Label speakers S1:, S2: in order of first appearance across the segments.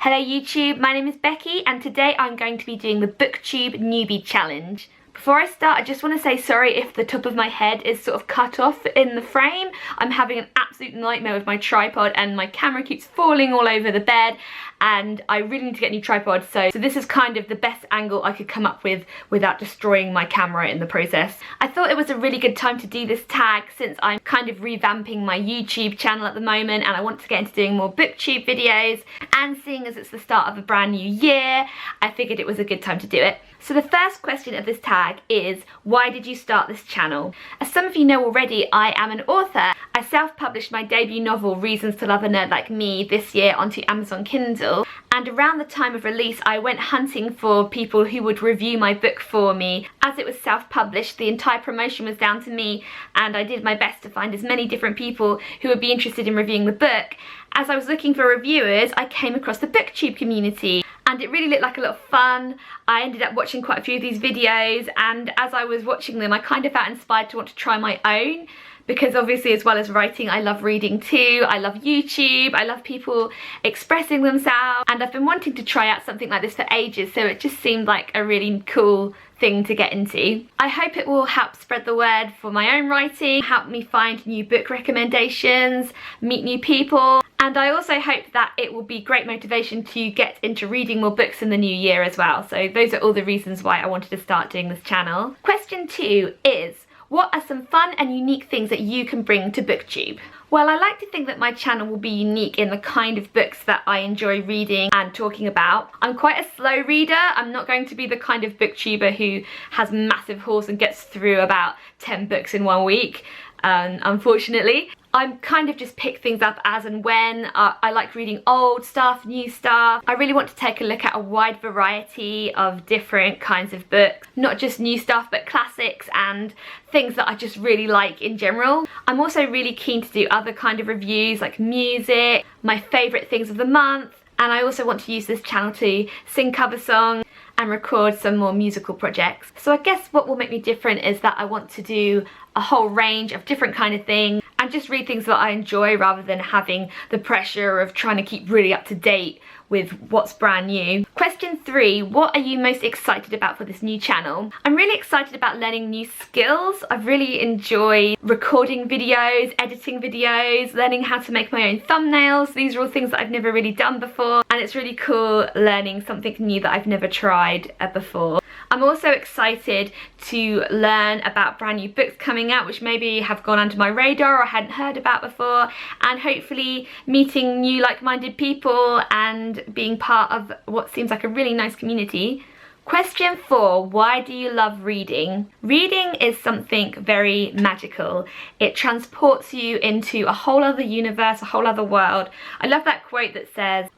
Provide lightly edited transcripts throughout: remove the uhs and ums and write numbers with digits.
S1: Hello YouTube, my name is Becky and today I'm going to be doing the Booktube Newbie Challenge. Before I start, I just want to say sorry if the top of my head is sort of cut off in the frame. I'm having an absolute nightmare with my tripod and my camera keeps falling all over the bed and I really need to get a new tripod, so this is kind of the best angle I could come up with without destroying my camera in the process. I thought it was a really good time to do this tag since I'm kind of revamping my YouTube channel at the moment and I want to get into doing more booktube videos, and seeing as it's the start of a brand new year, I figured it was a good time to do it. So the first question of this tag is, why did you start this channel? As some of you know already, I am an author. I self-published my debut novel, Reasons to Love a Nerd Like Me, this year onto Amazon Kindle. And around the time of release, I went hunting for people who would review my book for me. As it was self-published, the entire promotion was down to me, and I did my best to find as many different people who would be interested in reviewing the book. As I was looking for reviewers, I came across the Booktube community, and it really looked like a lot of fun. I ended up watching quite a few of these videos, and as I was watching them, I kind of felt inspired to want to try my own. Because obviously, as well as writing, I love reading too. I love YouTube, I love people expressing themselves, and I've been wanting to try out something like this for ages, so it just seemed like a really cool thing to get into. I hope it will help spread the word for my own writing, help me find new book recommendations, meet new people, and I also hope that it will be great motivation to get into reading more books in the new year as well. So those are all the reasons why I wanted to start doing this channel. Question 2 is, what are some fun and unique things that you can bring to Booktube? Well, I like to think that my channel will be unique in the kind of books that I enjoy reading and talking about. I'm quite a slow reader. I'm not going to be the kind of booktuber who has massive hauls and gets through about 10 books in 1 week, unfortunately. I'm kind of just pick things up as and when. I like reading old stuff, new stuff. I really want to take a look at a wide variety of different kinds of books. Not just new stuff, but classics and things that I just really like in general. I'm also really keen to do other kind of reviews like music, my favourite things of the month, and I also want to use this channel to sing cover songs and record some more musical projects. So I guess what will make me different is that I want to do a whole range of different kind of things and just read things that I enjoy rather than having the pressure of trying to keep really up to date with what's brand new. Question 3, what are you most excited about for this new channel? I'm really excited about learning new skills. I've really enjoyed recording videos, editing videos, learning how to make my own thumbnails. These are all things that I've never really done before, and it's really cool learning something new that I've never tried before. I'm also excited to learn about brand new books coming out which maybe have gone under my radar or I hadn't heard about before, and hopefully meeting new like-minded people and being part of what seems like a really nice community. Question 4, why do you love reading? Reading is something very magical. It transports you into a whole other universe, a whole other world. I love that quote that says,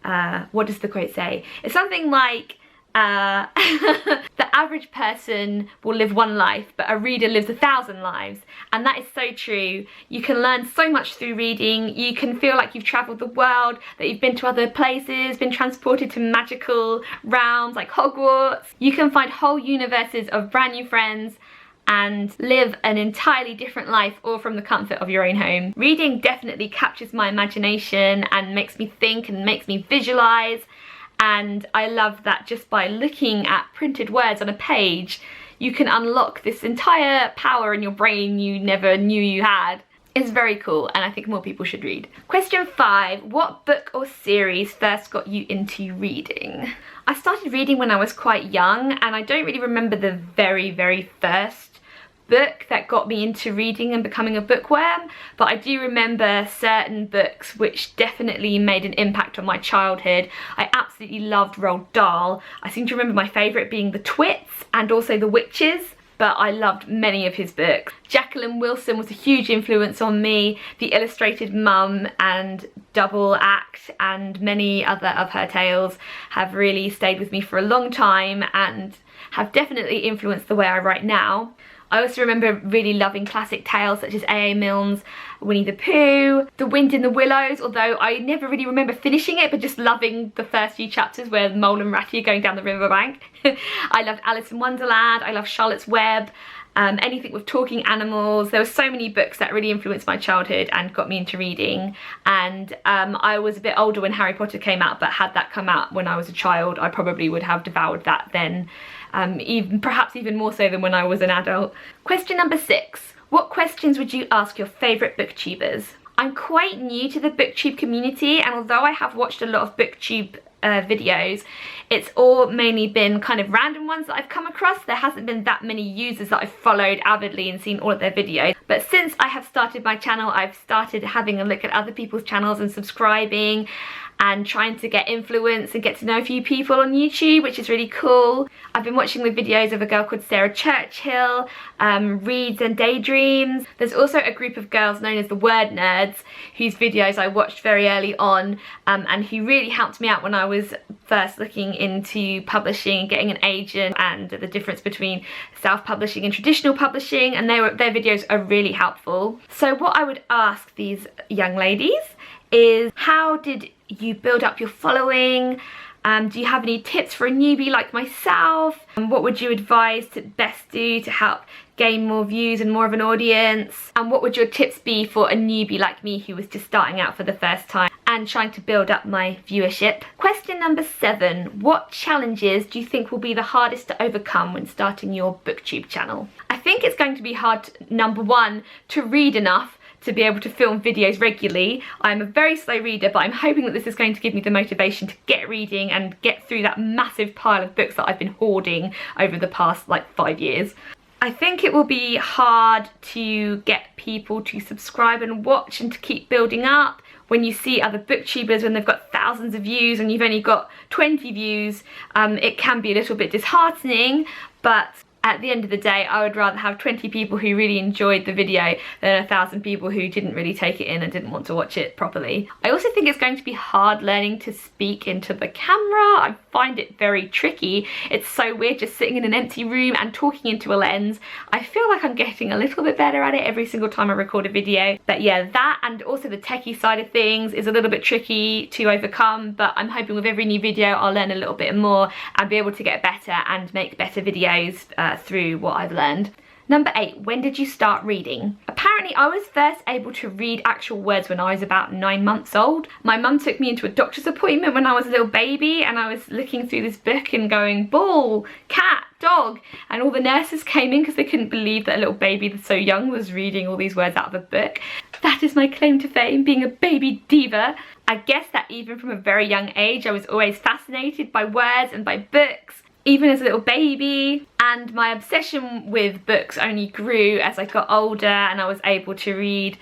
S1: what does the quote say? It's something like, the average person will live 1 life, but a reader lives 1,000 lives. And that is so true. You can learn so much through reading. You can feel like you've travelled the world, that you've been to other places, been transported to magical realms like Hogwarts. You can find whole universes of brand new friends and live an entirely different life, all from the comfort of your own home. Reading definitely captures my imagination and makes me think and makes me visualise. And I love that just by looking at printed words on a page, you can unlock this entire power in your brain you never knew you had. It's very cool, and I think more people should read. Question 5, what book or series first got you into reading? I started reading when I was quite young, and I don't really remember the very first book that got me into reading and becoming a bookworm, but I do remember certain books which definitely made an impact on my childhood. I absolutely loved Roald Dahl. I seem to remember my favourite being The Twits and also The Witches, but I loved many of his books. Jacqueline Wilson was a huge influence on me. The Illustrated Mum and Double Act and many other of her tales have really stayed with me for a long time and have definitely influenced the way I write now. I also remember really loving classic tales such as A.A. Milne's Winnie the Pooh, The Wind in the Willows, although I never really remember finishing it, but just loving the first few chapters where Mole and Ratty are going down the riverbank. I loved Alice in Wonderland, I love Charlotte's Web, anything with talking animals. There were so many books that really influenced my childhood and got me into reading. And I was a bit older when Harry Potter came out, but had that come out when I was a child, I probably would have devoured that then, perhaps even more so than when I was an adult. Question number 6. What questions would you ask your favourite booktubers? I'm quite new to the booktube community, and although I have watched a lot of booktube videos, it's all mainly been kind of random ones that I've come across. There hasn't been that many users that I've followed avidly and seen all of their videos. But since I have started my channel, I've started having a look at other people's channels and subscribing and trying to get influence and get to know a few people on YouTube, which is really cool. I've been watching the videos of a girl called Sarah Churchill, Reads and Daydreams. There's also a group of girls known as the Word Nerds, whose videos I watched very early on, and who really helped me out when I was first looking into publishing and getting an agent and the difference between self-publishing and traditional publishing, and their videos are really helpful. So what I would ask these young ladies is, how did you build up your following? Do you have any tips for a newbie like myself? What would you advise to best do to help gain more views and more of an audience? And what would your tips be for a newbie like me who was just starting out for the first time and trying to build up my viewership? Question number 7. What challenges do you think will be the hardest to overcome when starting your booktube channel? I think it's going to be hard, number 1, to read enough to be able to film videos regularly. I'm a very slow reader, but I'm hoping that this is going to give me the motivation to get reading and get through that massive pile of books that I've been hoarding over the past like 5 years. I think it will be hard to get people to subscribe and watch and to keep building up. When you see other booktubers, when they've got thousands of views and you've only got 20 views, it can be a little bit disheartening, but at the end of the day, I would rather have 20 people who really enjoyed the video than 1,000 people who didn't really take it in and didn't want to watch it properly. I also think it's going to be hard learning to speak into the camera. I find it very tricky. It's so weird just sitting in an empty room and talking into a lens. I feel like I'm getting a little bit better at it every single time I record a video. But yeah, that and also the techie side of things is a little bit tricky to overcome, but I'm hoping with every new video I'll learn a little bit more and be able to get better and make better videos through what I've learned. Number 8, when did you start reading? Apparently I was first able to read actual words when I was about 9 months old. My mum took me into a doctor's appointment when I was a little baby, and I was looking through this book and going ball, cat, dog, and all the nurses came in because they couldn't believe that a little baby that's so young was reading all these words out of a book. That is my claim to fame, being a baby diva. I guess that even from a very young age I was always fascinated by words and by books, even as a little baby, and my obsession with books only grew as I got older and I was able to read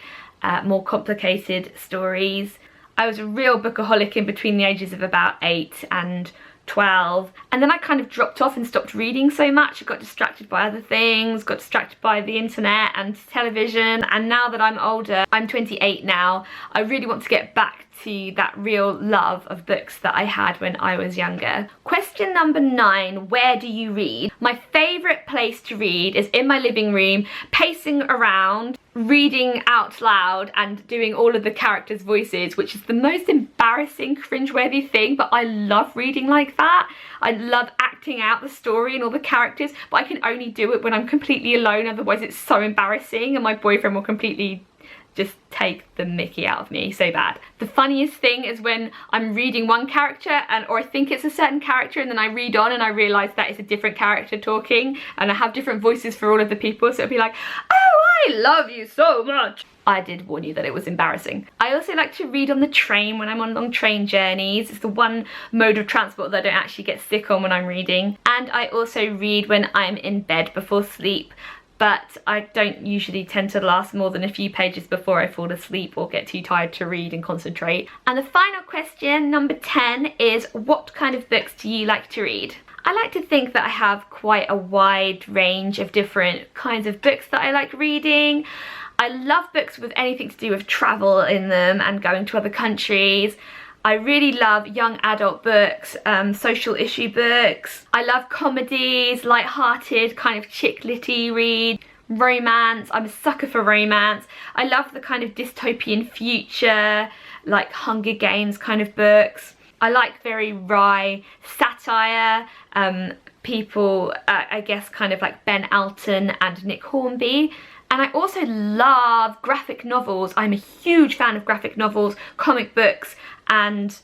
S1: more complicated stories. I was a real bookaholic in between the ages of about 8 and 12, and then I kind of dropped off and stopped reading so much. I got distracted by other things, got distracted by the internet and television, and now that I'm older, I'm 28 now, I really want to get back to that real love of books that I had when I was younger. Question number 9, where do you read? My favourite place to read is in my living room, pacing around, reading out loud and doing all of the characters' voices, which is the most embarrassing, cringeworthy thing, but I love reading like that. I love acting out the story and all the characters, but I can only do it when I'm completely alone, otherwise it's so embarrassing and my boyfriend will completely just take the mickey out of me so bad. The funniest thing is when I'm reading one character or I think it's a certain character, and then I read on and I realise that it's a different character talking, and I have different voices for all of the people, so it'll be like, oh, I love you so much. I did warn you that it was embarrassing. I also like to read on the train when I'm on long train journeys. It's the one mode of transport that I don't actually get sick on when I'm reading. And I also read when I'm in bed before sleep, but I don't usually tend to last more than a few pages before I fall asleep or get too tired to read and concentrate. And the final question, number 10, is what kind of books do you like to read? I like to think that I have quite a wide range of different kinds of books that I like reading. I love books with anything to do with travel in them and going to other countries. I really love young adult books, social issue books. I love comedies, light-hearted kind of chick litty read, romance. I'm a sucker for romance. I love the kind of dystopian future, like Hunger Games kind of books. I like very wry satire, people, I guess kind of like Ben Alton and Nick Hornby. And I also love graphic novels. I'm a huge fan of graphic novels, comic books and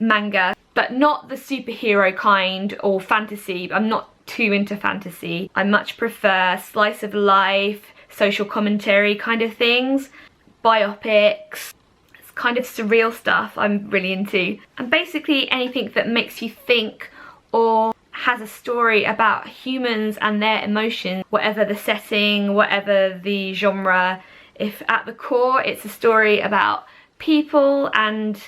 S1: manga, but not the superhero kind or fantasy. I'm not too into fantasy. I much prefer slice of life, social commentary kind of things, biopics, it's kind of surreal stuff I'm really into. And basically anything that makes you think or has a story about humans and their emotions, whatever the setting, whatever the genre. If at the core it's a story about people and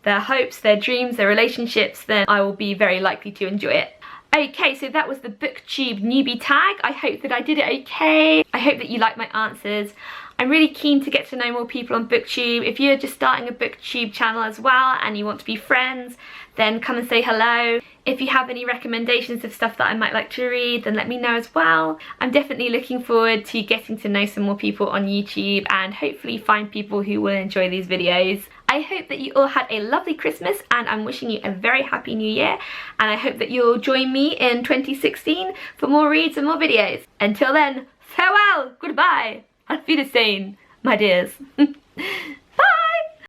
S1: their hopes, their dreams, their relationships, then I will be very likely to enjoy it. Okay, so that was the Booktube Newbie Tag. I hope that I did it okay. I hope that you like my answers. I'm really keen to get to know more people on Booktube. If you're just starting a Booktube channel as well and you want to be friends, then come and say hello. If you have any recommendations of stuff that I might like to read, then let me know as well. I'm definitely looking forward to getting to know some more people on YouTube and hopefully find people who will enjoy these videos. I hope that you all had a lovely Christmas and I'm wishing you a very happy new year, and I hope that you'll join me in 2016 for more reads and more videos. Until then, farewell, goodbye, auf Wiedersehen, my dears.